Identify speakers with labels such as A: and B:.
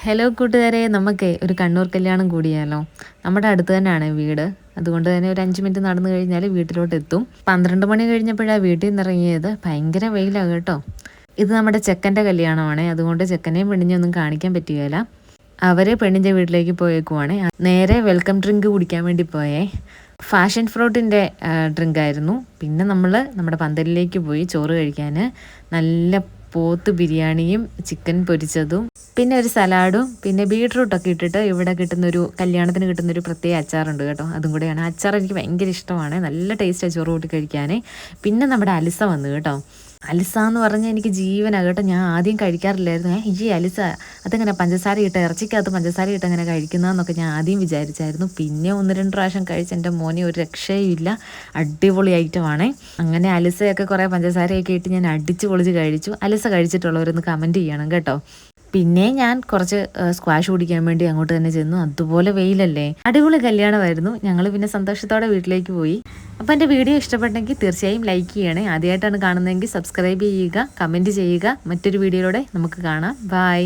A: Hello കൂട്ടുകാരെ, നമുക്ക് ഒരു കണ്ണൂർ കല്യാണം കൂടിയാലോ. നമ്മുടെ അടുത്ത് തന്നെയാണ് വീട്. അതുകൊണ്ട് തന്നെ ഒരു 5 മിനിറ്റ് നടന്നു കഴിഞ്ഞാൽ വീട്ടിലോട്ട് എത്തും. 12 മണി കഴിഞ്ഞപ്പോഴാണ് വീട്ടിൽ നിന്ന് ഇറങ്ങിയത്. ഭയങ്കര വെയിലാണ് കേട്ടോ. ഇത് നമ്മുടെ ചെക്കൻ്റെ കല്യാണമാണ്. അതുകൊണ്ട് ചെക്കനെയും പെണ്ണിനെയൊന്നും കാണിക്കാൻ പറ്റുകയില്ല. അവരെ പെണ്ണിൻ്റെ വീട്ടിലേക്ക് പോയേക്കുവാണ്. നേരെ വെൽക്കം ഡ്രിങ്ക് കുടിക്കാൻ വേണ്ടി പോയേ. ഫാഷൻ ഫ്രൂട്ടിൻ്റെ ഡ്രിങ്കായിരുന്നു. പിന്നെ നമ്മൾ നമ്മുടെ പന്തലിലേക്ക് പോയി ചോറ് കഴിക്കാൻ. നല്ല പോത്ത് ബിരിയാണിയും ചിക്കൻ പൊരിച്ചതും പിന്നെ ഒരു സലാഡും പിന്നെ ബീട്രൂട്ടൊക്കെ ഇട്ടിട്ട് ഇവിടെ കിട്ടുന്നൊരു കല്യാണത്തിന് കിട്ടുന്നൊരു പ്രത്യേക അച്ചാറുണ്ട് കേട്ടോ. അതും കൂടെയാണ്. അച്ചാർ എനിക്ക് ഭയങ്കര ഇഷ്ടമാണ്. നല്ല ടേസ്റ്റാണ് ചോറ് കൂട്ടി കഴിക്കാൻ. പിന്നെ നമ്മുടെ അലിസ വന്നു കേട്ടോ. അലിസ എന്ന് പറഞ്ഞാൽ എനിക്ക് ജീവനാണ് കേട്ടോ. ഞാൻ ആദ്യം കഴിക്കാറില്ലായിരുന്നു. ഈ അലിസ അതെങ്ങനെ പഞ്ചസാര ഇട്ട് ഇറച്ചിക്കകത്ത് പഞ്ചസാര ഇട്ട് അങ്ങനെ കഴിക്കുന്നതെന്നൊക്കെ ഞാൻ ആദ്യം വിചാരിച്ചായിരുന്നു. പിന്നെ 1-2 പ്രാവശ്യം കഴിച്ച് എൻ്റെ മോനെ ഒരു രക്ഷയും ഇല്ല. അടിപൊളി ഐറ്റമാണേ. അങ്ങനെ അലിസയൊക്കെ കുറേ പഞ്ചസാരയൊക്കെ ഇട്ട് ഞാൻ അടിച്ച് പൊളിച്ച് കഴിച്ചു. അലിസ കഴിച്ചിട്ടുള്ളവരൊന്ന് കമൻറ്റ് ചെയ്യണം കേട്ടോ. പിന്നെ ഞാൻ കുറച്ച് സ്ക്വാഷ് കുടിക്കാൻ വേണ്ടി അങ്ങോട്ട് തന്നെ ചെന്നു. അതുപോലെ വെയിലല്ലേ. അടിപൊളി കല്യാണമായിരുന്നു. ഞങ്ങൾ പിന്നെ സന്തോഷത്തോടെ വീട്ടിലേക്ക് പോയി. അപ്പോൾ എൻ്റെ വീഡിയോ ഇഷ്ടപ്പെട്ടെങ്കിൽ തീർച്ചയായും ലൈക്ക് ചെയ്യണേ. ആദ്യമായിട്ടാണ് കാണുന്നതെങ്കിൽ സബ്സ്ക്രൈബ് ചെയ്യുക, കമൻറ്റ് ചെയ്യുക. മറ്റൊരു വീഡിയോയിലൂടെ നമുക്ക് കാണാം. ബൈ.